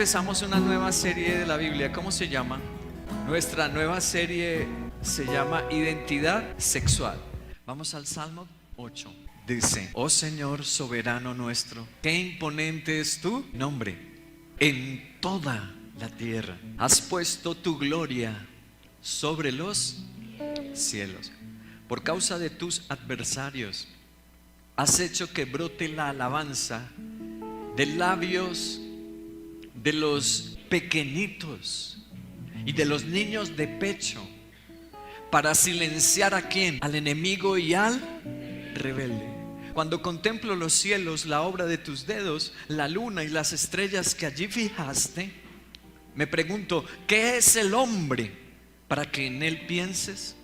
empezamos una nueva serie de la Biblia. ¿Cómo se llama? Nuestra nueva serie se llama Identidad Sexual. Vamos al Salmo 8. Dice: oh Señor soberano nuestro, qué imponente es tu nombre en toda la tierra. Has puesto tu gloria sobre los cielos. Por causa de tus adversarios has hecho que brote la alabanza de labios de los pequeñitos y de los niños de pecho, para silenciar ¿a quién? Al enemigo y al rebelde. Cuando contemplo los cielos, la obra de tus dedos, la luna y las estrellas que allí fijaste, me pregunto, ¿qué es el hombre para que en él pienses?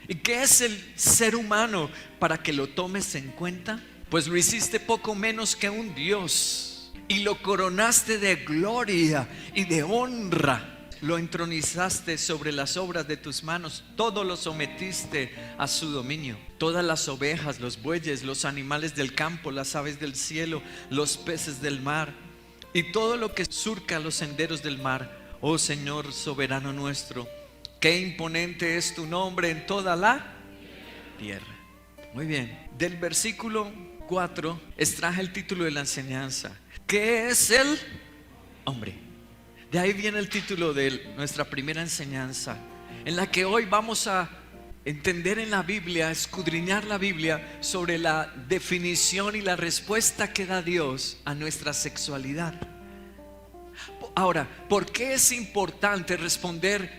¿Y qué es el ser humano para que lo tomes en cuenta? Pues lo hiciste poco menos que un Dios y lo coronaste de gloria y de honra. Lo entronizaste sobre las obras de tus manos, todo lo sometiste a su dominio. Todas las ovejas, los bueyes, los animales del campo, las aves del cielo, los peces del mar y todo lo que surca los senderos del mar. Oh Señor soberano nuestro, qué imponente es tu nombre en toda la tierra. Muy bien, del versículo 4 extraje el título de la enseñanza. ¿Qué es el hombre? De ahí viene el título de nuestra primera enseñanza, en la que hoy vamos a entender en la Biblia, escudriñar la Biblia sobre la definición y la respuesta que da Dios a nuestra sexualidad. Ahora, ¿por qué es importante responder?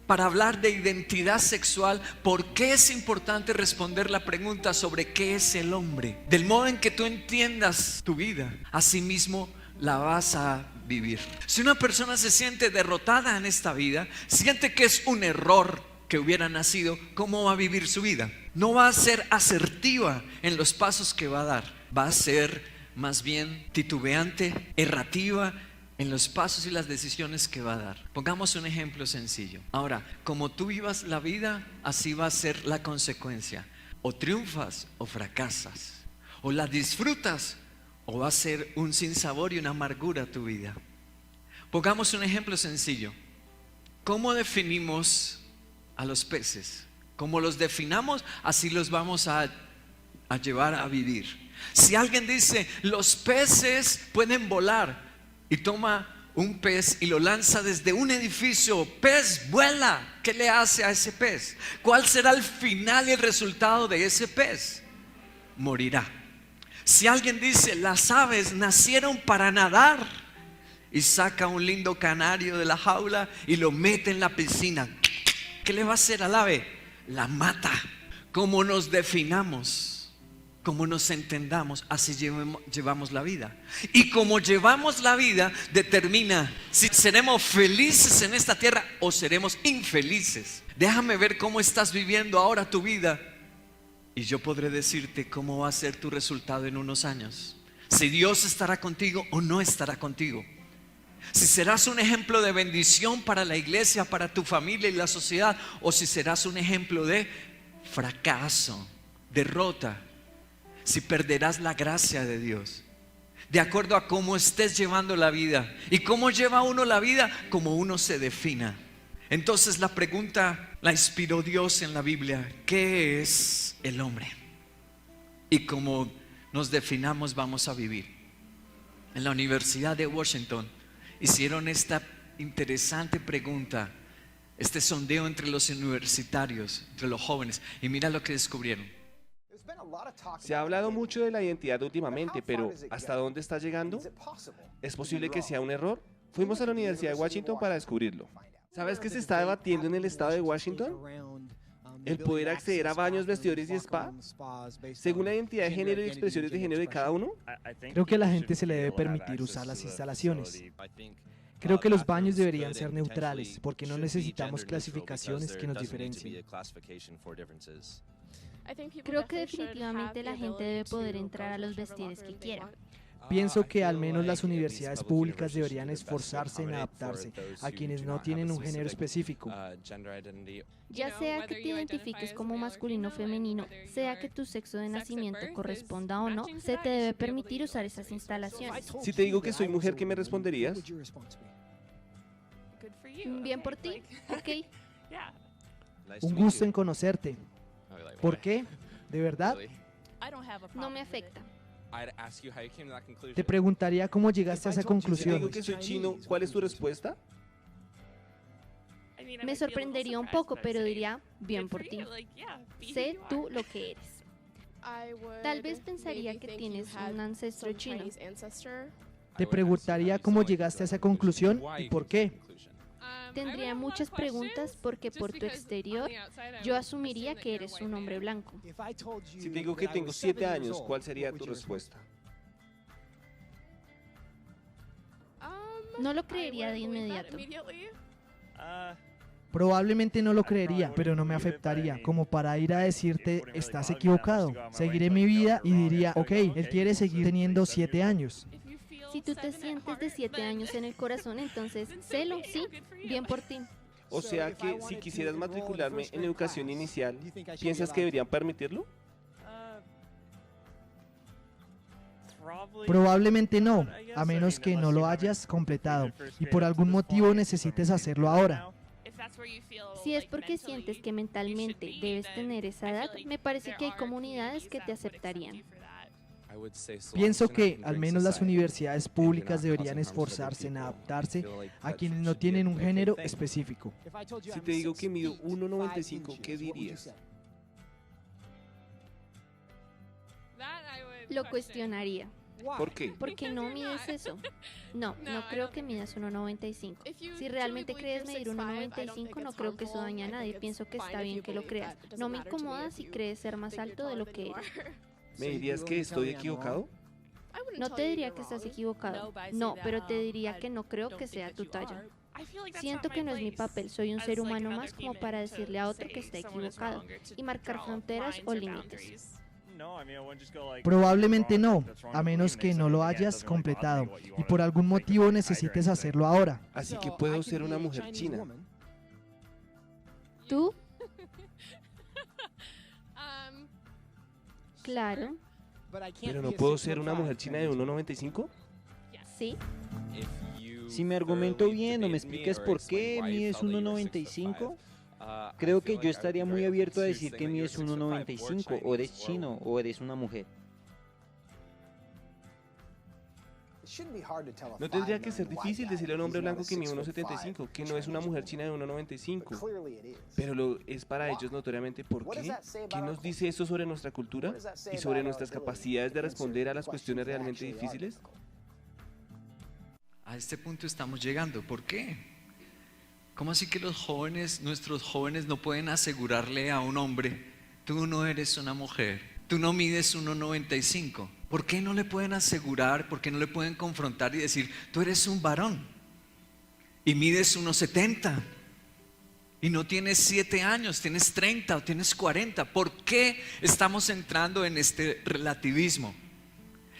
Para hablar de identidad sexual, ¿por qué es importante responder la pregunta sobre qué es el hombre? Del modo en que tú entiendas tu vida, asimismo la vas a vivir. Si una persona se siente derrotada en esta vida, siente que es un error que hubiera nacido, ¿cómo va a vivir su vida? No va a ser asertiva en los pasos que va a dar, va a ser más bien titubeante, errativa en los pasos y las decisiones que va a dar. Pongamos un ejemplo sencillo. Ahora, como tú vivas la vida, así va a ser la consecuencia. O triunfas o fracasas. O la disfrutas o va a ser un sinsabor y una amargura tu vida. Pongamos un ejemplo sencillo. ¿Cómo definimos a los peces? Como los definamos, así los vamos a llevar a vivir. Si alguien dice, los peces pueden volar, y toma un pez y lo lanza desde un edificio, pez vuela, ¿qué le hace a ese pez? ¿Cuál será el final y el resultado de ese pez? Morirá. Si alguien dice, las aves nacieron para nadar, y saca un lindo canario de la jaula y lo mete en la piscina, ¿qué le va a hacer al ave? La mata. Como nos definamos, como nos entendamos, así llevamos la vida. Y como llevamos la vida determina si seremos felices en esta tierra o seremos infelices. Déjame ver cómo estás viviendo ahora tu vida y yo podré decirte cómo va a ser tu resultado en unos años. Si Dios estará contigo o no estará contigo. Si serás un ejemplo de bendición para la iglesia, para tu familia y la sociedad, o si serás un ejemplo de fracaso, derrota. Si perderás la gracia de Dios, de acuerdo a cómo estés llevando la vida. ¿Y cómo lleva uno la vida? Como uno se defina. Entonces la pregunta la inspiró Dios en la Biblia: ¿qué es el hombre? Y como nos definamos vamos a vivir. En la Universidad de Washington hicieron esta interesante pregunta, este sondeo entre los universitarios, entre los jóvenes, y mira lo que descubrieron. Se ha hablado mucho de la identidad últimamente, pero ¿hasta dónde está llegando? ¿Es posible que sea un error? Fuimos a la Universidad de Washington para descubrirlo. ¿Sabes qué se está debatiendo en el estado de Washington? ¿El poder acceder a baños, vestidores y spa? ¿Según la identidad de género y expresiones de género de cada uno? Creo que a la gente se le debe permitir usar las instalaciones. Creo que los baños deberían ser neutrales, porque no necesitamos clasificaciones que nos diferencien. Creo que definitivamente la gente debe poder entrar a los vestidores que quiera. Pienso que al menos las universidades públicas deberían esforzarse en adaptarse a quienes no tienen un género específico. Ya sea que te identifiques como masculino o femenino, sea que tu sexo de nacimiento corresponda o no, se te debe permitir usar esas instalaciones. Si te digo que soy mujer, ¿qué me responderías? Bien por ti, ok. Un gusto en conocerte. ¿Por qué? ¿De verdad? No me afecta. Te preguntaría cómo llegaste a esa Si te conclusión. digo que soy chino, ¿cuál es tu respuesta? Me sorprendería un poco, pero diría, bien por ti. Sé tú lo que eres. Tal vez pensaría que tienes un ancestro chino. Te preguntaría cómo llegaste a esa conclusión y por qué. Tendría muchas preguntas porque por tu exterior yo asumiría que eres un hombre blanco. Si te digo que tengo 7 años, ¿cuál sería tu respuesta? No lo creería de inmediato. Probablemente no lo creería, pero no me afectaría, como para ir a decirte, estás equivocado. Seguiré mi vida y diría, ok, él quiere seguir teniendo 7 años. Si tú te sientes de 7 años en el corazón, entonces sélo, sí, bien por ti. O sea que si quisieras matricularme en educación inicial, ¿piensas que deberían permitirlo? Probablemente no, a menos que no lo hayas completado y por algún motivo necesites hacerlo ahora. Si es porque sientes que mentalmente debes tener esa edad, me parece que hay comunidades que te aceptarían. Pienso que al menos las universidades públicas deberían esforzarse en adaptarse a quienes no tienen un género específico. Si te digo que mido 1,95, ¿qué dirías? Lo cuestionaría. ¿Por qué? ¿Por qué no mides eso? No, no creo que midas 1,95. Si realmente crees medir 1,95, no creo que eso dañe a nadie. Pienso que está bien que lo creas. No me incomoda si crees ser más alto de lo que eres. ¿Me dirías que estoy equivocado? No te diría que estás equivocado. No, pero te diría que no creo que sea tu talla. Siento que no es mi papel, soy un ser humano más como para decirle a otro que está equivocado y marcar fronteras o límites. Probablemente no, a menos que no lo hayas completado y por algún motivo necesites hacerlo ahora. Así que puedo ser una mujer china. ¿Tú? Claro, ¿Pero no puedo ser una mujer china de 1,95? sí. Si me argumento bien o me explicas por qué mides 1,95, creo que yo estaría muy abierto a decir que mides 1,95, o eres chino o eres una mujer. No tendría que ser difícil decirle a un hombre blanco que mide 1,75, que no es una mujer china de 1,95. Pero lo es para ellos notoriamente. ¿Por qué? ¿Qué nos dice eso sobre nuestra cultura y sobre nuestras capacidades de responder a las cuestiones realmente difíciles? A este punto estamos llegando. ¿Por qué? ¿Cómo así que los jóvenes, nuestros jóvenes no pueden asegurarle a un hombre, tú no eres una mujer, tú no mides 1,95? ¿Por qué no le pueden asegurar, por qué no le pueden confrontar y decir, tú eres un varón y mides 1,70 y no tienes 7 años, tienes 30 o tienes 40? ¿Por qué estamos entrando en este relativismo?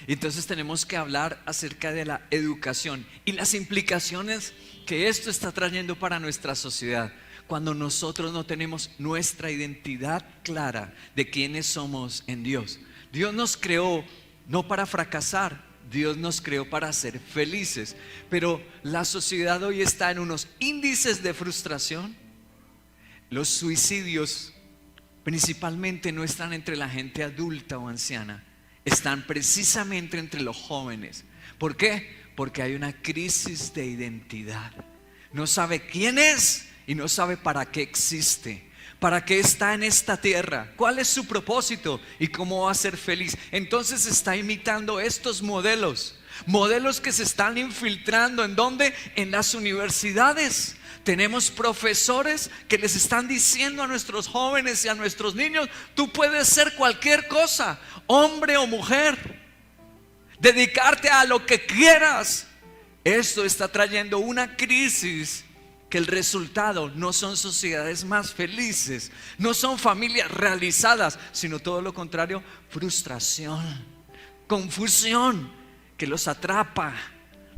Entonces tenemos que hablar acerca de la educación y las implicaciones que esto está trayendo para nuestra sociedad. Cuando nosotros no tenemos nuestra identidad clara de quiénes somos en Dios. Dios nos creó no para fracasar, Dios nos creó para ser felices. Pero la sociedad hoy está en unos índices de frustración. Los suicidios principalmente no están entre la gente adulta o anciana, están precisamente entre los jóvenes. ¿Por qué? Porque hay una crisis de identidad. No sabe quién es y no sabe para qué existe. ¿Para qué está en esta tierra? ¿Cuál es su propósito? ¿Y cómo va a ser feliz? Entonces está imitando estos modelos. Modelos que se están infiltrando. ¿En dónde? En las universidades. Tenemos profesores que les están diciendo a nuestros jóvenes y a nuestros niños, tú puedes ser cualquier cosa, hombre o mujer, dedicarte a lo que quieras. Esto está trayendo una crisis que el resultado no son sociedades más felices, no son familias realizadas, sino todo lo contrario, frustración, confusión. que los atrapa,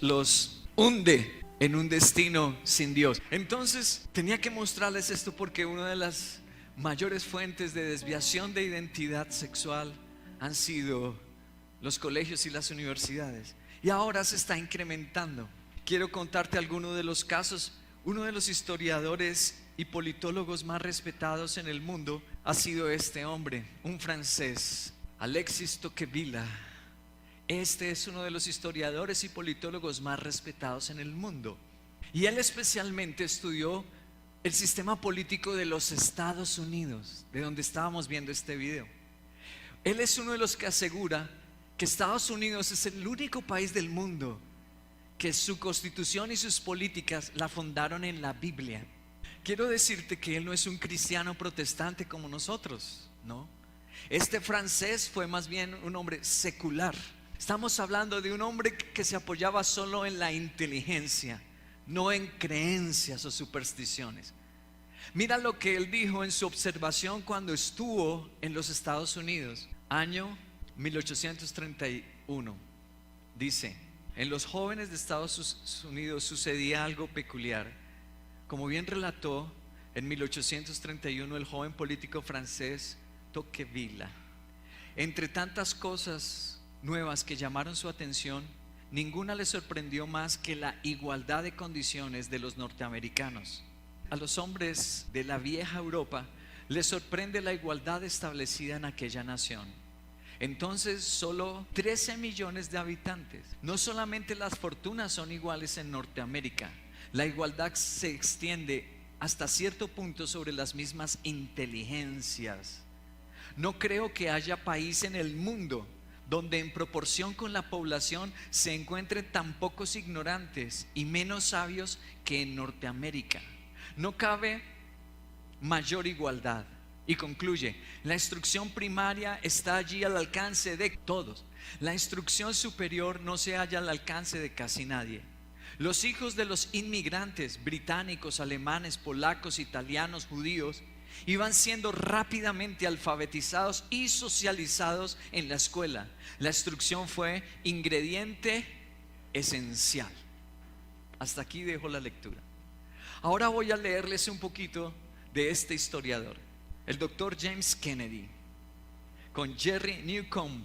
los hunde en un destino sin Dios. Entonces tenía que mostrarles esto porque una de las mayores fuentes de desviación de identidad sexual han sido los colegios y las universidades, y ahora se está incrementando. Quiero contarte algunos de los casos. Uno de los historiadores y politólogos más respetados en el mundo ha sido este hombre, un francés, Alexis Tocqueville. Este es uno de los historiadores y politólogos más respetados en el mundo, y él especialmente estudió el sistema político de los Estados Unidos, de donde estábamos viendo este video. Él es uno de los que asegura que Estados Unidos es el único país del mundo que su constitución y sus políticas la fundaron en la Biblia. Quiero decirte que él no es un cristiano protestante como nosotros, ¿no? Este francés fue más bien un hombre secular. Estamos hablando de un hombre que se apoyaba solo en la inteligencia, no en creencias o supersticiones. Mira lo que él dijo en su observación cuando estuvo en los Estados Unidos, año 1831. Dice: en los jóvenes de Estados Unidos sucedía algo peculiar. Como bien relató en 1831 el joven político francés Tocqueville, entre tantas cosas nuevas que llamaron su atención, ninguna le sorprendió más que la igualdad de condiciones de los norteamericanos. A los hombres de la vieja Europa les sorprende la igualdad establecida en aquella nación. Entonces, solo 13 millones de habitantes. No solamente las fortunas son iguales en Norteamérica, la igualdad se extiende hasta cierto punto sobre las mismas inteligencias. No creo que haya país en el mundo donde en proporción con la población se encuentren tan pocos ignorantes y menos sabios que en Norteamérica. No cabe mayor igualdad. Y concluye: la instrucción primaria está allí al alcance de todos. La instrucción superior no se halla al alcance de casi nadie. Los hijos de los inmigrantes británicos, alemanes, polacos, italianos, judíos iban siendo rápidamente alfabetizados y socializados en la escuela. La instrucción fue ingrediente esencial. Hasta aquí dejo la lectura. Ahora voy a leerles un poquito de este historiador. El doctor James Kennedy con Jerry Newcomb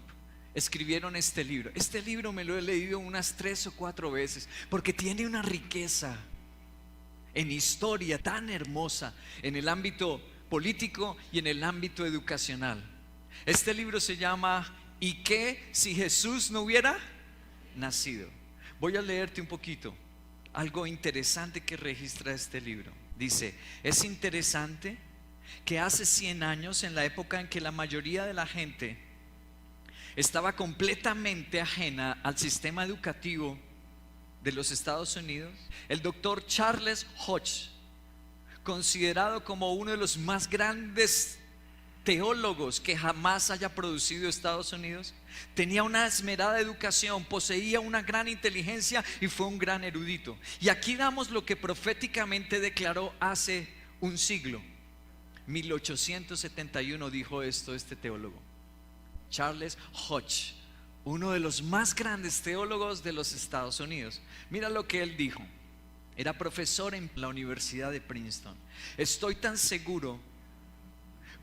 escribieron este libro. Este libro me lo he leído unas 3 o 4 veces porque tiene una riqueza en historia tan hermosa en el ámbito político y en el ámbito educacional. Este libro se llama ¿Y qué si Jesús no hubiera nacido? Voy a leerte un poquito algo interesante que registra este libro. Dice: es interesante que hace 100 años, en la época en que la mayoría de la gente estaba completamente ajena al sistema educativo de los Estados Unidos, el doctor Charles Hodge, considerado como uno de los más grandes teólogos que jamás haya producido Estados Unidos, tenía una esmerada educación, poseía una gran inteligencia y fue un gran erudito. Y aquí damos lo que proféticamente declaró hace un siglo. 1871 dijo esto este teólogo, Charles Hodge, uno de los más grandes teólogos de los Estados Unidos. Mira lo que él dijo. Era profesor en la Universidad de Princeton. Estoy tan seguro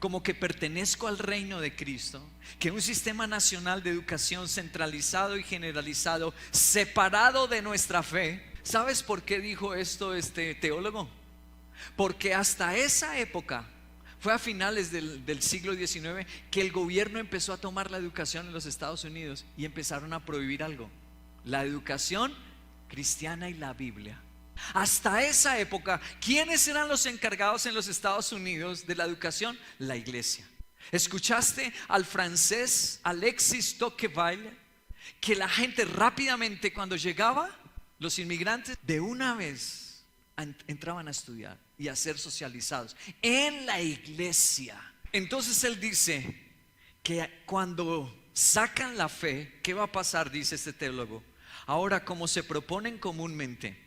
como que pertenezco al reino de Cristo, que un sistema nacional de educación centralizado y generalizado, separado de nuestra fe. ¿Sabes por qué dijo esto este teólogo? Porque hasta esa época, fue a finales del siglo XIX, que el gobierno empezó a tomar la educación en los Estados Unidos y empezaron a prohibir algo: la educación cristiana y la Biblia. Hasta esa época, ¿quiénes eran los encargados en los Estados Unidos de la educación? La iglesia. ¿Escuchaste al francés Alexis Tocqueville? Que la gente rápidamente, cuando llegaba, los inmigrantes, de una vez entraban a estudiar y a ser socializados en la iglesia. Entonces él dice que cuando sacan la fe, ¿qué va a pasar? Dice este teólogo. Ahora, como se proponen comúnmente,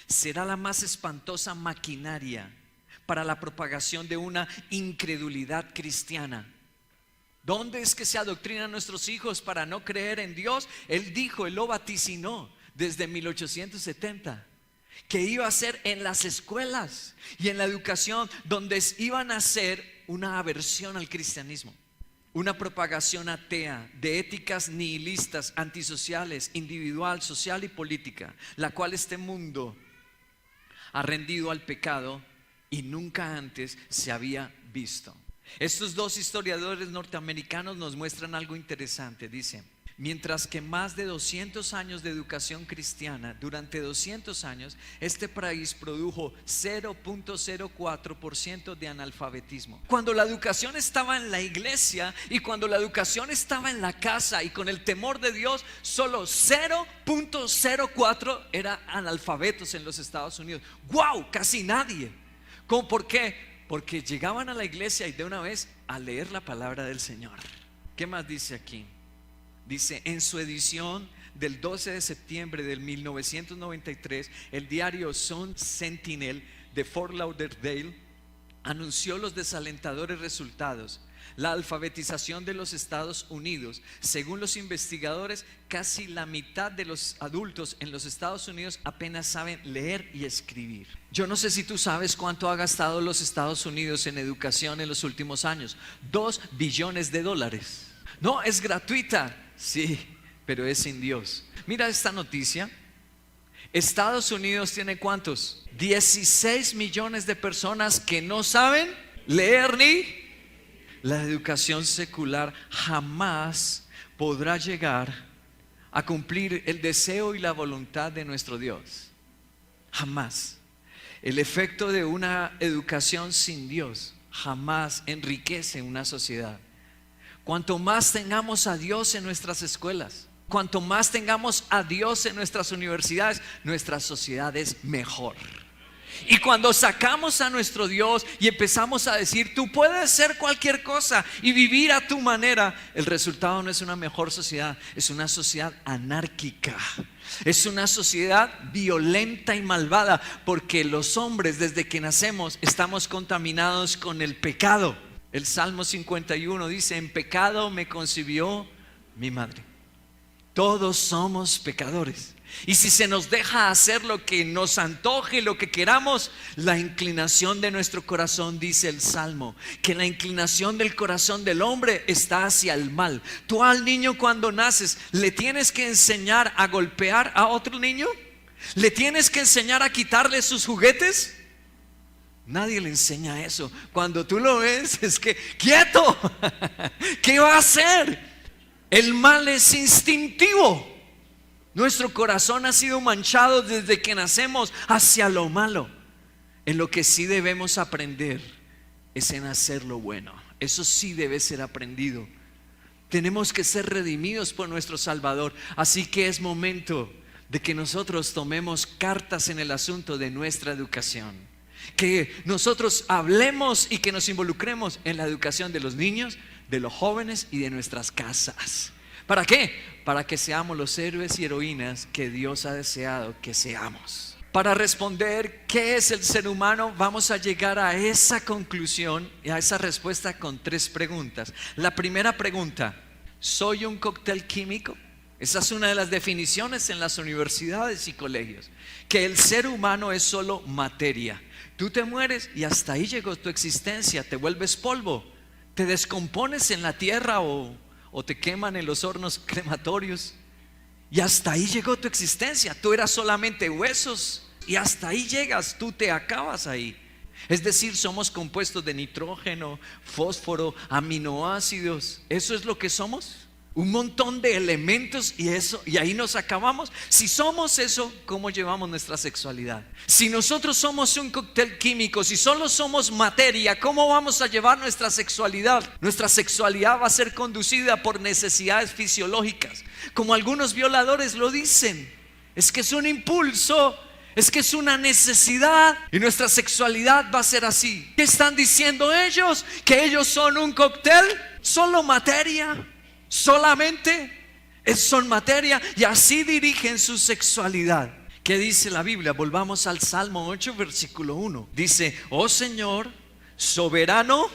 será la más espantosa maquinaria para la propagación de una incredulidad cristiana, ¿Dónde es que se adoctrinan a nuestros hijos para no creer en Dios? Él dijo, él lo vaticinó desde 1870, que iba a ser en las escuelas y en la educación donde iban a ser una aversión al cristianismo, una propagación atea de éticas nihilistas, antisociales, individual, social y política, la cual este mundo ha rendido al pecado y nunca antes se había visto. Estos dos historiadores norteamericanos nos muestran algo interesante. Dice, mientras que más de 200 años de educación cristiana, durante 200 años, este país produjo 0.04% de analfabetismo. Cuando la educación estaba en la iglesia y cuando la educación estaba en la casa y con el temor de Dios, solo 0.04 era analfabetos en los Estados Unidos. ¡Wow! Casi nadie. ¿Por qué? Porque llegaban a la iglesia y de una vez a leer la palabra del Señor. ¿Qué más dice aquí? Dice, en su edición del 12 de septiembre del 1993, el diario Sun Sentinel de Fort Lauderdale anunció los desalentadores resultados. La alfabetización de los Estados Unidos, según los investigadores, casi la mitad de los adultos en los Estados Unidos apenas saben leer y escribir. Yo no sé si tú sabes cuánto ha gastado los Estados Unidos en educación en los últimos años. $2 billones. No, es gratuita, sí, pero es sin Dios. Mira esta noticia. Estados Unidos tiene ¿cuántos? 16 millones de personas que no saben leer ni... La educación secular jamás podrá llegar a cumplir el deseo y la voluntad de nuestro Dios. Jamás. El efecto de una educación sin Dios jamás enriquece una sociedad. Cuanto más tengamos a Dios en nuestras escuelas, cuanto más tengamos a Dios en nuestras universidades, nuestra sociedad es mejor. Y cuando sacamos a nuestro Dios y empezamos a decir, tú puedes ser cualquier cosa y vivir a tu manera, el resultado no es una mejor sociedad, es una sociedad anárquica. Es una sociedad violenta y malvada, porque los hombres desde que nacemos estamos contaminados con el pecado. El Salmo 51 dice, en pecado me concibió mi madre. Todos somos pecadores. Y si se nos deja hacer lo que nos antoje, lo que queramos, la inclinación de nuestro corazón, dice el Salmo, que la inclinación del corazón del hombre está hacia el mal. Tú al niño cuando naces, ¿le tienes que enseñar a golpear a otro niño? ¿Le tienes que enseñar a quitarle sus juguetes? Nadie le enseña eso. Cuando tú lo ves, es que, ¡quieto! ¿Qué va a hacer? El mal es instintivo. Nuestro corazón ha sido manchado desde que nacemos hacia lo malo. En lo que sí debemos aprender es en hacer lo bueno. Eso sí debe ser aprendido. Tenemos que ser redimidos por nuestro Salvador. Así que es momento de que nosotros tomemos cartas en el asunto de nuestra educación. Que nosotros hablemos y que nos involucremos en la educación de los niños, de los jóvenes y de nuestras casas. ¿Para qué? Para que seamos los héroes y heroínas que Dios ha deseado que seamos. Para responder qué es el ser humano, vamos a llegar a esa conclusión y a esa respuesta con 3 preguntas. La primera pregunta, ¿soy un cóctel químico? Esa es una de las definiciones en las universidades y colegios, que el ser humano es solo materia. Tú te mueres y hasta ahí llegó tu existencia, te vuelves polvo, te descompones en la tierra o te queman en los hornos crematorios y hasta ahí llegó tu existencia. Tú eras solamente huesos y hasta ahí llegas, tú te acabas ahí. Es decir, somos compuestos de nitrógeno, fósforo, aminoácidos. ¿Eso es lo que somos? Un montón de elementos y ahí nos acabamos. Si somos eso, ¿cómo llevamos nuestra sexualidad? Si nosotros somos un cóctel químico, si solo somos materia, ¿cómo vamos a llevar nuestra sexualidad? Nuestra sexualidad va a ser conducida por necesidades fisiológicas, como algunos violadores lo dicen. Es que es un impulso, es que es una necesidad, y nuestra sexualidad va a ser así. ¿Qué están diciendo ellos? Que ellos son un cóctel, solo materia. Solamente son materia y así dirigen su sexualidad. ¿Qué dice la Biblia? Volvamos al Salmo 8, versículo 1. Dice, oh Señor, soberano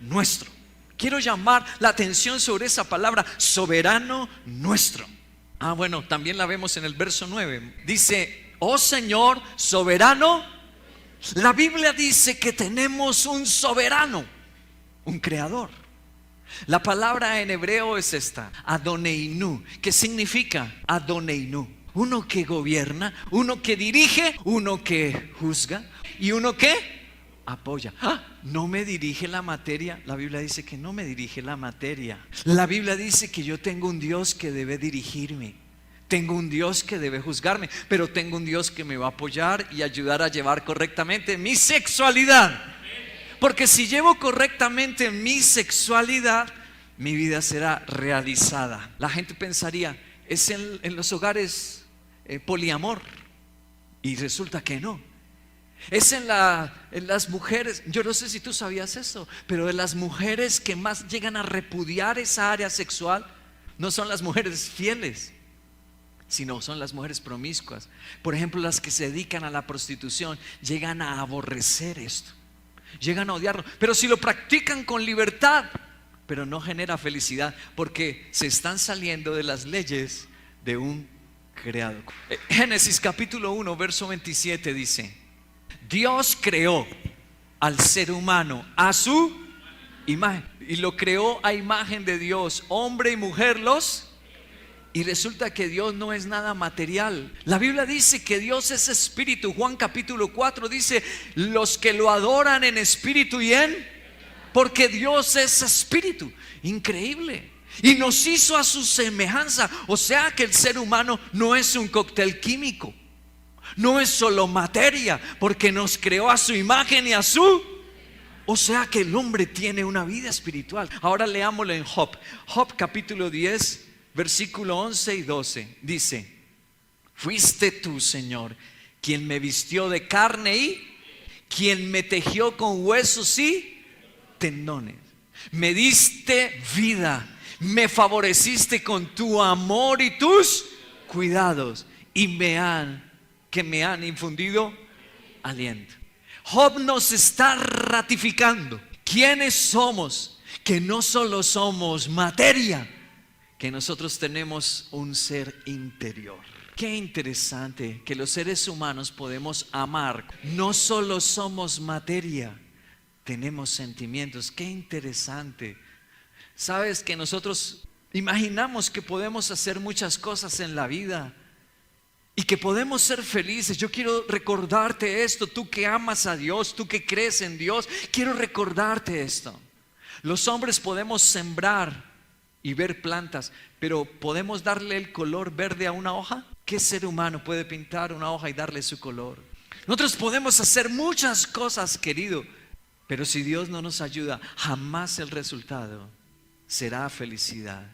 nuestro. Quiero llamar la atención sobre esa palabra, soberano nuestro. Bueno, también la vemos en el verso 9. Dice, oh Señor, soberano. La Biblia dice que tenemos un soberano, un creador. La palabra en hebreo es esta, Adoneinu. ¿Qué significa Adoneinu? Uno que gobierna, uno que dirige, uno que juzga y uno que apoya. No me dirige la materia. La Biblia dice que no me dirige la materia. La Biblia dice que yo tengo un Dios que debe dirigirme. Tengo un Dios que debe juzgarme, pero tengo un Dios que me va a apoyar y ayudar a llevar correctamente mi sexualidad. Porque si llevo correctamente mi sexualidad, mi vida será realizada. La gente pensaría, es en los hogares poliamor, y resulta que no. Es en las mujeres, yo no sé si tú sabías eso, pero de las mujeres que más llegan a repudiar esa área sexual, no son las mujeres fieles, sino son las mujeres promiscuas. Por ejemplo, las que se dedican a la prostitución llegan a aborrecer esto, llegan a odiarlo, pero si lo practican con libertad, pero no genera felicidad, porque se están saliendo de las leyes de un creador. Génesis capítulo 1 verso 27 dice, Dios creó al ser humano a su imagen, y lo creó a imagen de Dios, hombre y mujer los. Y resulta que Dios no es nada material. La Biblia dice que Dios es espíritu. Juan capítulo 4 dice, los que lo adoran en espíritu y porque Dios es espíritu. Increíble. Y nos hizo a su semejanza. O sea que el ser humano no es un cóctel químico, no es solo materia, porque nos creó a su imagen y a su. O sea que el hombre tiene una vida espiritual. Ahora leámoslo en Job. Job capítulo 10 versículo 11 y 12 dice, fuiste tú, Señor, quien me vistió de carne y quien me tejió con huesos y tendones. Me diste vida, me favoreciste con tu amor y tus cuidados, y me han infundido aliento. Job nos está ratificando quiénes somos, que no solo somos materia, que nosotros tenemos un ser interior. Qué interesante que los seres humanos podemos amar. No solo somos materia, tenemos sentimientos. Qué interesante. Sabes que nosotros imaginamos que podemos hacer muchas cosas en la vida y que podemos ser felices. Yo quiero recordarte esto, tú que amas a Dios, tú que crees en Dios, quiero recordarte esto. Los hombres podemos sembrar y ver plantas, pero ¿podemos darle el color verde a una hoja? ¿Qué ser humano puede pintar una hoja y darle su color? Nosotros podemos hacer muchas cosas, querido, pero si Dios no nos ayuda, jamás el resultado será felicidad.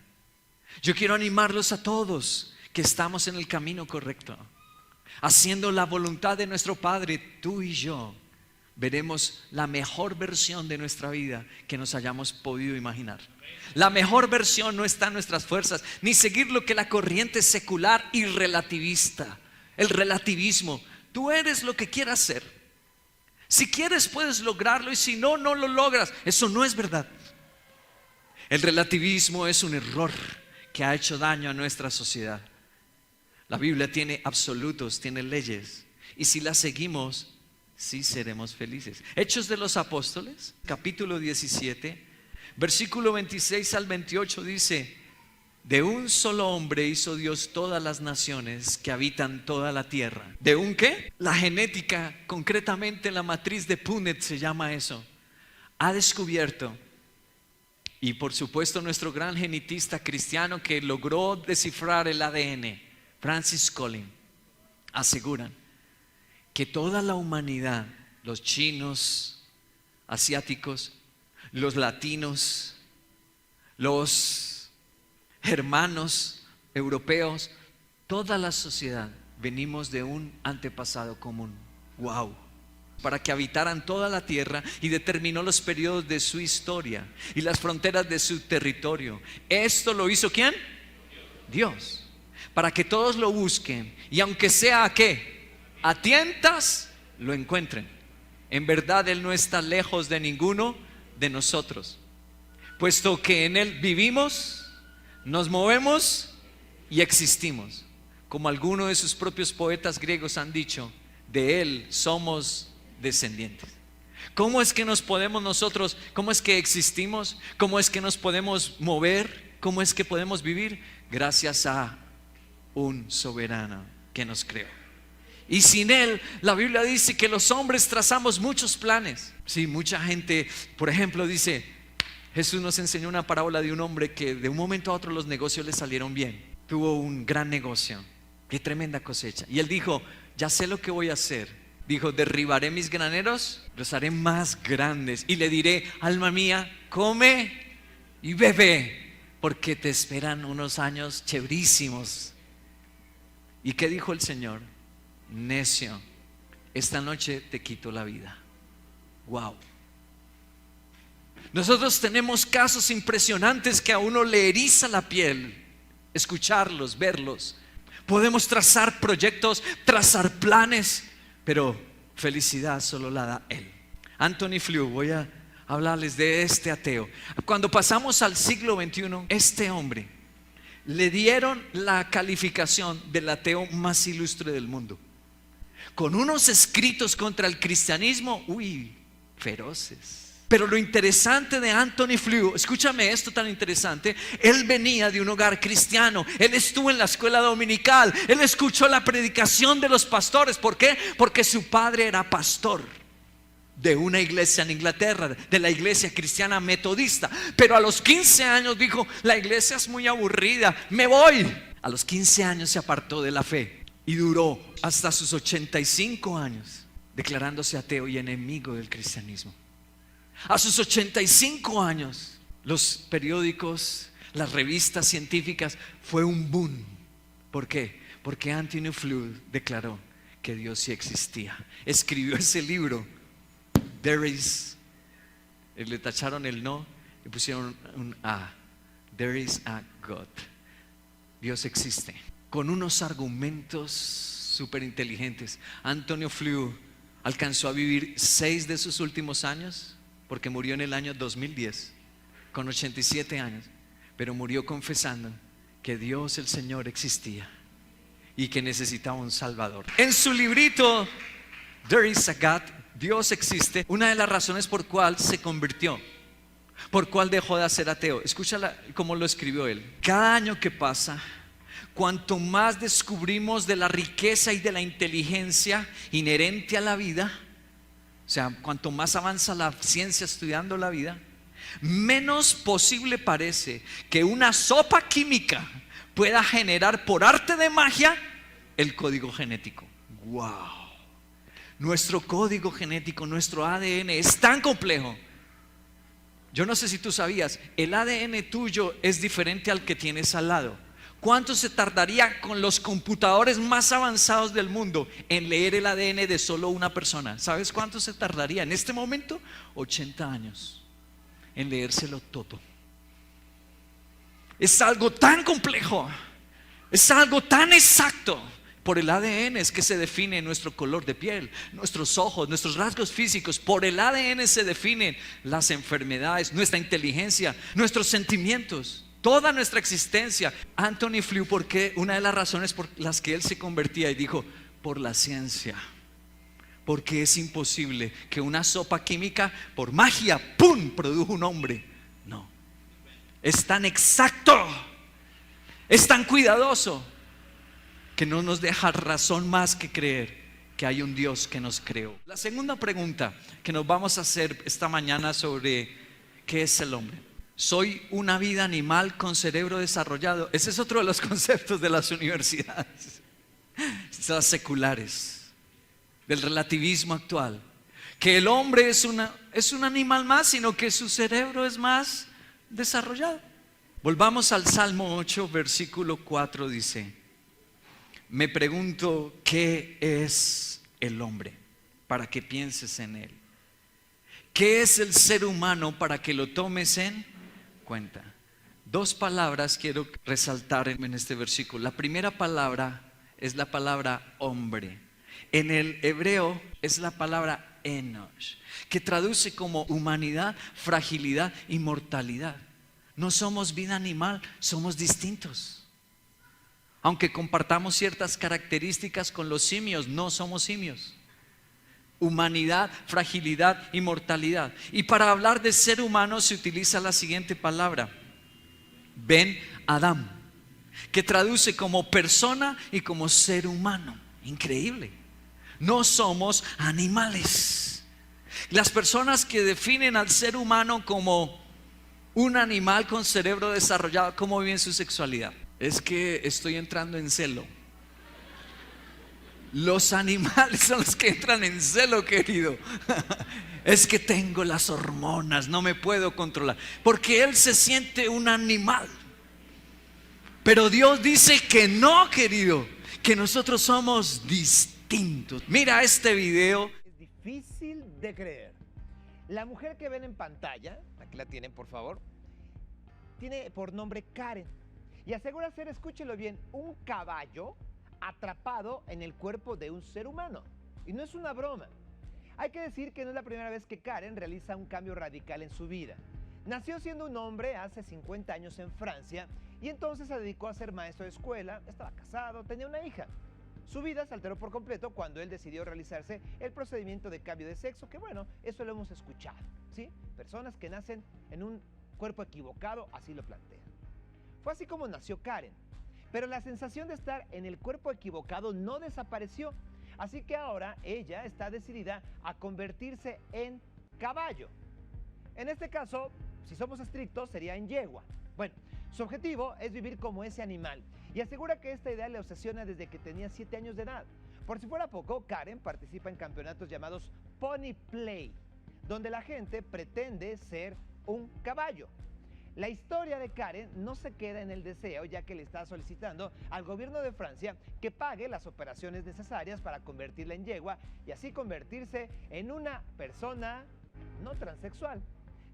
Yo quiero animarlos a todos que estamos en el camino correcto, haciendo la voluntad de nuestro Padre. Tú y yo veremos la mejor versión de nuestra vida que nos hayamos podido imaginar. La mejor versión no está en nuestras fuerzas, ni seguir lo que la corriente secular y relativista, el relativismo. Tú eres lo que quieras ser. Si quieres puedes lograrlo, y si no, no lo logras. Eso no es verdad. El relativismo es un error que ha hecho daño a nuestra sociedad. La Biblia tiene absolutos, tiene leyes, y si las seguimos, sí seremos felices. Hechos de los Apóstoles, capítulo 17, versículo 26 al 28 dice, de un solo hombre hizo Dios todas las naciones que habitan toda la tierra. ¿De un qué? La genética, concretamente la matriz de Punnett se llama eso, ha descubierto, y por supuesto nuestro gran genetista cristiano que logró descifrar el ADN, Francis Collins, aseguran que toda la humanidad, los chinos, asiáticos, los latinos, los hermanos europeos, toda la sociedad, venimos de un antepasado común. Wow. Para que habitaran toda la tierra, y determinó los periodos de su historia y las fronteras de su territorio. Esto lo hizo ¿quién? Dios. Para que todos lo busquen, y aunque sea ¿a qué? A tientas, lo encuentren. En verdad Él no está lejos de ninguno de nosotros, puesto que en Él vivimos, nos movemos y existimos. Como algunos de sus propios poetas griegos han dicho, de Él somos descendientes. ¿Cómo es que nos podemos nosotros, cómo es que existimos? ¿Cómo es que nos podemos mover? ¿Cómo es que podemos vivir? Gracias a un soberano que nos creó. Y sin Él, la Biblia dice que los hombres trazamos muchos planes. Sí, mucha gente, por ejemplo, dice, Jesús nos enseñó una parábola de un hombre que de un momento a otro los negocios le salieron bien. Tuvo un gran negocio, qué tremenda cosecha. Y él dijo, ya sé lo que voy a hacer. Dijo, derribaré mis graneros, los haré más grandes. Y le diré, alma mía, come y bebe, porque te esperan unos años chéverísimos. ¿Y qué dijo el Señor? Necio, esta noche te quito la vida. Wow. Nosotros tenemos casos impresionantes que a uno le eriza la piel escucharlos, verlos. Podemos trazar proyectos, trazar planes, pero felicidad solo la da Él. Anthony Flew, voy a hablarles de este ateo. Cuando pasamos al siglo XXI, este hombre le dieron la calificación del ateo más ilustre del mundo, con unos escritos contra el cristianismo, feroces. Pero lo interesante de Anthony Flew, escúchame esto tan interesante, él venía de un hogar cristiano, él estuvo en la escuela dominical, él escuchó la predicación de los pastores. ¿Por qué? Porque su padre era pastor de una iglesia en Inglaterra, de la iglesia cristiana metodista. Pero a los 15 años dijo, la iglesia es muy aburrida, me voy. A los 15 años se apartó de la fe y duró hasta sus 85 años declarándose ateo y enemigo del cristianismo. A sus 85 años, los periódicos, las revistas científicas, fue un boom. ¿Por qué? Porque Anthony Flew declaró que Dios sí existía. Escribió ese libro, There is, le tacharon el no y pusieron un A. There is a God. Dios existe. Con unos argumentos súper inteligentes. Anthony Flew alcanzó a vivir 6 de sus últimos años, porque murió en el año 2010 con 87 años, pero murió confesando que Dios el Señor existía y que necesitaba un Salvador. En su librito There is a God, Dios existe, una de las razones por cual se convirtió, por cual dejó de ser ateo, escúchala cómo lo escribió él. Cada año que pasa, cuanto más descubrimos de la riqueza y de la inteligencia inherente a la vida, o sea, cuanto más avanza la ciencia estudiando la vida, menos posible parece que una sopa química pueda generar por arte de magia el código genético. ¡Wow! Nuestro código genético, nuestro ADN es tan complejo. Yo no sé si tú sabías, el ADN tuyo es diferente al que tienes al lado. ¿Cuánto se tardaría con los computadores más avanzados del mundo en leer el ADN de solo una persona? ¿Sabes cuánto se tardaría en este momento? 80 años en leérselo todo. Es algo tan complejo, es algo tan exacto. Por el ADN es que se define nuestro color de piel, nuestros ojos, nuestros rasgos físicos. Por el ADN se definen las enfermedades, nuestra inteligencia, nuestros sentimientos, toda nuestra existencia. Anthony Flew, porque una de las razones por las que él se convertía, y dijo, por la ciencia, porque es imposible que una sopa química por magia, ¡pum!, produjo un hombre. No, es tan exacto, es tan cuidadoso, que no nos deja razón más que creer que hay un Dios que nos creó. La segunda pregunta que nos vamos a hacer esta mañana sobre qué es el hombre. ¿Soy una vida animal con cerebro desarrollado? Ese es otro de los conceptos de las universidades, esas seculares, del relativismo actual. Que el hombre es un animal más, sino que su cerebro es más desarrollado. Volvamos al Salmo 8, versículo 4, dice: me pregunto, ¿qué es el hombre para que pienses en él? ¿Qué es el ser humano para que lo tomes en cuenta? 2 palabras quiero resaltar en este versículo. La primera palabra es la palabra hombre. En el hebreo es la palabra enosh, que traduce como humanidad, fragilidad y mortalidad. No somos vida animal, somos distintos. Aunque compartamos ciertas características con los simios, no somos simios. Humanidad, fragilidad, inmortalidad. Y para hablar de ser humano se utiliza la siguiente palabra, Ben Adam, que traduce como persona y como ser humano. Increíble. No somos animales. Las personas que definen al ser humano como un animal con cerebro desarrollado, ¿cómo viven su sexualidad? Es que estoy entrando en celo. Los animales son los que entran en celo, querido. Es que tengo las hormonas, no me puedo controlar. Porque él se siente un animal. Pero Dios dice que no, querido, que nosotros somos distintos. Mira este video. Es difícil de creer. La mujer que ven en pantalla, aquí la tienen por favor, tiene por nombre Karen. Y asegura ser, escúchelo bien, un caballo atrapado en el cuerpo de un ser humano. Y no es una broma. Hay que decir que no es la primera vez que Karen realiza un cambio radical en su vida. Nació siendo un hombre hace 50 años en Francia y entonces se dedicó a ser maestro de escuela, estaba casado, tenía una hija. Su vida se alteró por completo cuando él decidió realizarse el procedimiento de cambio de sexo, que bueno, eso lo hemos escuchado, ¿sí? Personas que nacen en un cuerpo equivocado, así lo plantean. Fue así como nació Karen, pero la sensación de estar en el cuerpo equivocado no desapareció, así que ahora ella está decidida a convertirse en caballo. En este caso, si somos estrictos, sería en yegua. Bueno, su objetivo es vivir como ese animal y asegura que esta idea le obsesiona desde que tenía 7 años de edad. Por si fuera poco, Karen participa en campeonatos llamados Pony Play, donde la gente pretende ser un caballo. La historia de Karen no se queda en el deseo, ya que le está solicitando al gobierno de Francia que pague las operaciones necesarias para convertirla en yegua y así convertirse en una persona no transexual,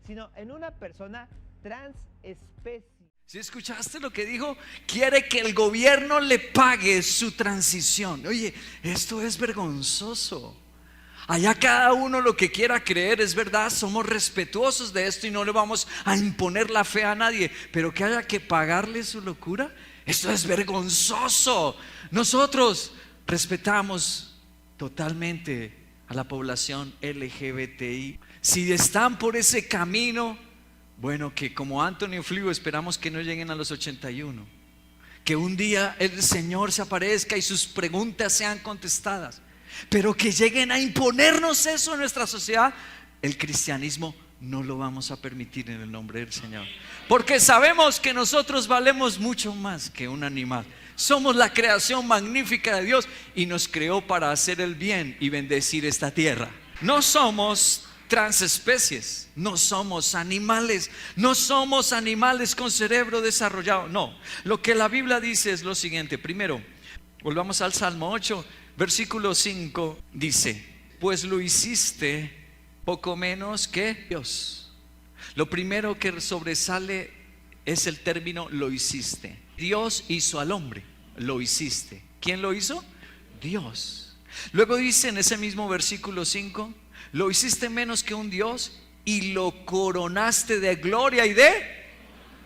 sino en una persona transespecie. ¿Sí escuchaste lo que dijo? Quiere que el gobierno le pague su transición. Oye, esto es vergonzoso. Allá cada uno lo que quiera creer, es verdad, somos respetuosos de esto y no le vamos a imponer la fe a nadie, pero que haya que pagarle su locura, esto es vergonzoso. Nosotros respetamos totalmente a la población LGBTI. Si están por ese camino, bueno, que como Anthony Flew esperamos que no lleguen a los 81, que un día el Señor se aparezca y sus preguntas sean contestadas. Pero que lleguen a imponernos eso en nuestra sociedad, el cristianismo no lo vamos a permitir en el nombre del Señor. Porque sabemos que nosotros valemos mucho más que un animal. Somos la creación magnífica de Dios y nos creó para hacer el bien y bendecir esta tierra. No somos transespecies, no somos animales, no somos animales con cerebro desarrollado. No, lo que la Biblia dice es lo siguiente. Primero, volvamos al Salmo 8. Versículo 5 dice: pues lo hiciste poco menos que Dios. Lo primero que sobresale es el término lo hiciste. Dios hizo al hombre, lo hiciste. ¿Quién lo hizo? Dios. Luego dice en ese mismo versículo 5: lo hiciste menos que un Dios y lo coronaste de gloria y de...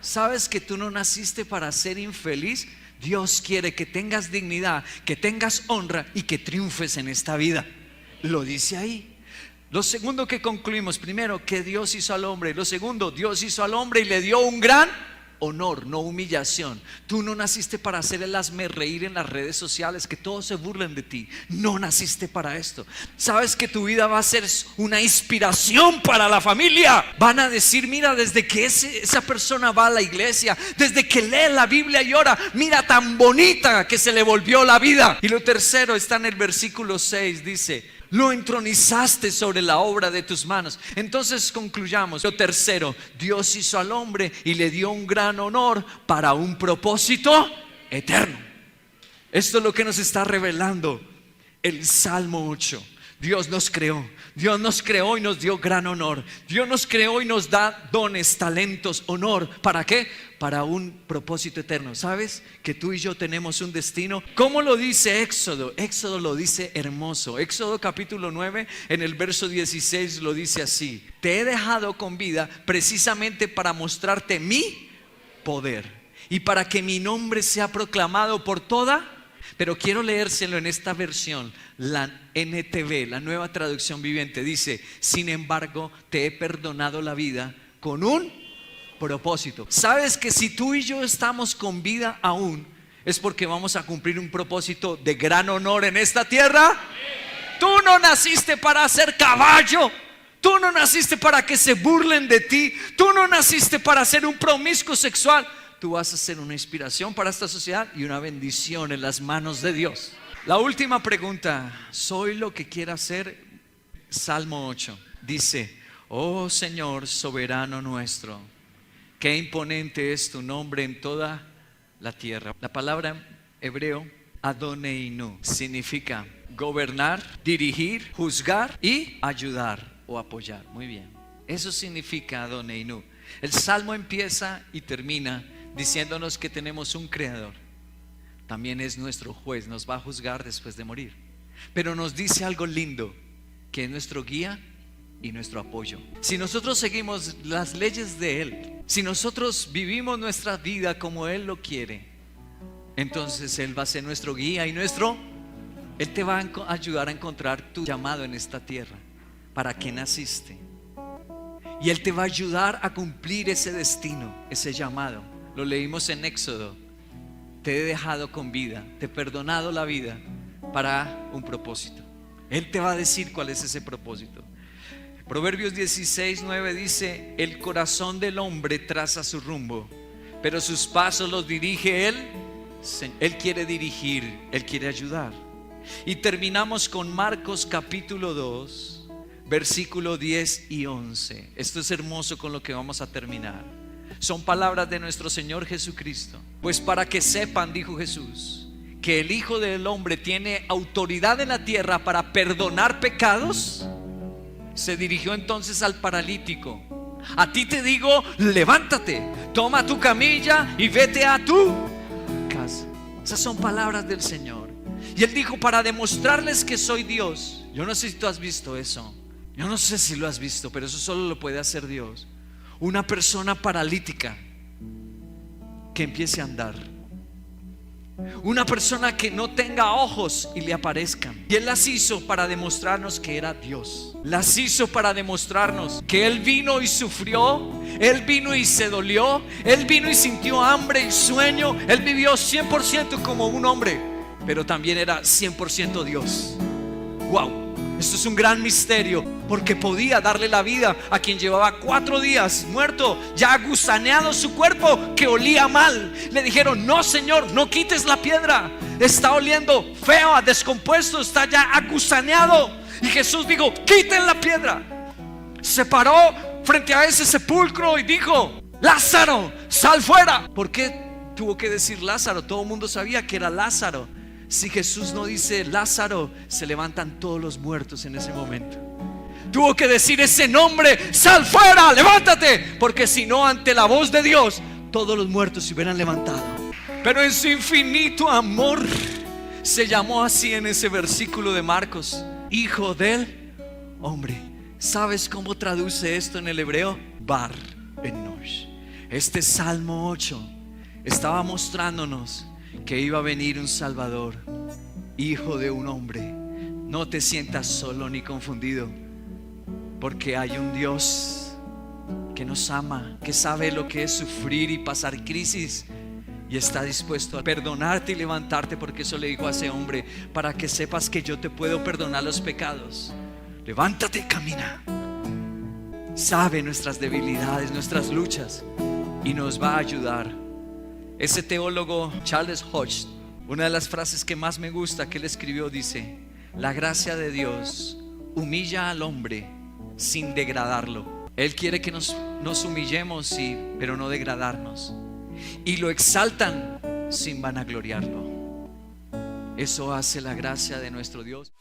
¿Sabes que tú no naciste para ser infeliz? Dios quiere que tengas dignidad, que tengas honra y que triunfes en esta vida. Lo dice ahí. Lo segundo que concluimos, primero, que Dios hizo al hombre. Lo segundo, Dios hizo al hombre y le dio un gran honor, no humillación. Tú no naciste para hacer el hazme reír en las redes sociales, que todos se burlen de ti. No naciste para esto. Sabes que tu vida va a ser una inspiración para la familia. Van a decir: mira, desde que esa persona va a la iglesia, desde que lee la Biblia y ora, mira tan bonita que se le volvió la vida. Y lo tercero está en el versículo 6, dice: lo entronizaste sobre la obra de tus manos. Entonces concluyamos. Lo tercero, Dios hizo al hombre y le dio un gran honor para un propósito eterno. Esto es lo que nos está revelando el Salmo 8. Dios nos creó y nos dio gran honor. Dios nos creó y nos da dones, talentos, honor. ¿Para qué? Para un propósito eterno. ¿Sabes que tú y yo tenemos un destino? ¿Cómo lo dice Éxodo? Éxodo lo dice hermoso. Éxodo capítulo 9 en el verso 16 lo dice así: te he dejado con vida precisamente para mostrarte mi poder y para que mi nombre sea proclamado por toda. Pero quiero leérselo en esta versión, la NTV, la Nueva Traducción Viviente. Dice: sin embargo, te he perdonado la vida con un propósito. ¿Sabes que si tú y yo estamos con vida aún, es porque vamos a cumplir un propósito de gran honor en esta tierra? Tú no naciste para ser caballo. Tú no naciste para que se burlen de ti. Tú no naciste para ser un promiscuo sexual. Tú vas a ser una inspiración para esta sociedad y una bendición en las manos de Dios. La última pregunta: ¿soy lo que quiera ser? Salmo 8 dice: oh Señor soberano nuestro, qué imponente es tu nombre en toda la tierra. La palabra hebreo Adoneinu significa gobernar, dirigir, juzgar y ayudar o apoyar. Muy bien, eso significa Adoneinu. El salmo empieza y termina diciéndonos que tenemos un creador. También es nuestro juez, nos va a juzgar después de morir. Pero nos dice algo lindo, que es nuestro guía y nuestro apoyo. Si nosotros seguimos las leyes de Él, si nosotros vivimos nuestra vida como Él lo quiere, entonces Él va a ser nuestro guía y Él te va a ayudar a encontrar tu llamado en esta tierra, para qué naciste. Y Él te va a ayudar a cumplir ese destino, ese llamado. Lo leímos en Éxodo: te he dejado con vida, te he perdonado la vida para un propósito. Él te va a decir cuál es ese propósito. Proverbios 16:9 dice: el corazón del hombre traza su rumbo, pero sus pasos los dirige Él. Él quiere dirigir, Él quiere ayudar. Y terminamos con Marcos capítulo 2, versículo 10 y 11. Esto es hermoso con lo que vamos a terminar. Son palabras de nuestro Señor Jesucristo. Pues para que sepan, dijo Jesús, que el Hijo del Hombre tiene autoridad en la tierra para perdonar pecados, se dirigió entonces al paralítico: a ti te digo, levántate, toma tu camilla y vete a tu casa. Esas son palabras del Señor. Y Él dijo: para demostrarles que soy Dios. Yo no sé si tú has visto eso. Yo no sé si lo has visto, pero eso solo lo puede hacer Dios. Una persona paralítica que empiece a andar. Una persona que no tenga ojos y le aparezcan. Y Él las hizo para demostrarnos que era Dios. Las hizo para demostrarnos que Él vino y sufrió. Él vino y se dolió. Él vino y sintió hambre y sueño. Él vivió 100% como un hombre, pero también era 100% Dios. Wow. Esto es un gran misterio, porque podía darle la vida a quien llevaba 4 días muerto, ya gusaneado su cuerpo, que olía mal. Le dijeron: no, Señor, no quites la piedra, está oliendo feo, descompuesto, está ya agusaneado. Y Jesús dijo: quiten la piedra. Se paró frente a ese sepulcro y dijo: Lázaro, sal fuera. ¿Por qué tuvo que decir Lázaro? Todo el mundo sabía que era Lázaro. Si Jesús no dice Lázaro, se levantan todos los muertos en ese momento. Tuvo que decir ese nombre: sal fuera, levántate, porque si no, ante la voz de Dios, todos los muertos se hubieran levantado. Pero en su infinito amor se llamó así en ese versículo de Marcos: Hijo del Hombre. ¿Sabes cómo traduce esto en el hebreo? Bar Enosh. Este Salmo 8 estaba mostrándonos que iba a venir un Salvador, hijo de un hombre. No te sientas solo ni confundido, porque hay un Dios que nos ama, que sabe lo que es sufrir y pasar crisis, y está dispuesto a perdonarte y levantarte, porque eso le dijo a ese hombre: para que sepas que yo te puedo perdonar los pecados. Levántate y camina. Sabe nuestras debilidades, nuestras luchas, y nos va a ayudar. Ese teólogo Charles Hodge, una de las frases que más me gusta que él escribió, dice: la gracia de Dios humilla al hombre sin degradarlo. Él quiere que nos humillemos, sí, pero no degradarnos. Y lo exaltan sin vanagloriarlo. Eso hace la gracia de nuestro Dios.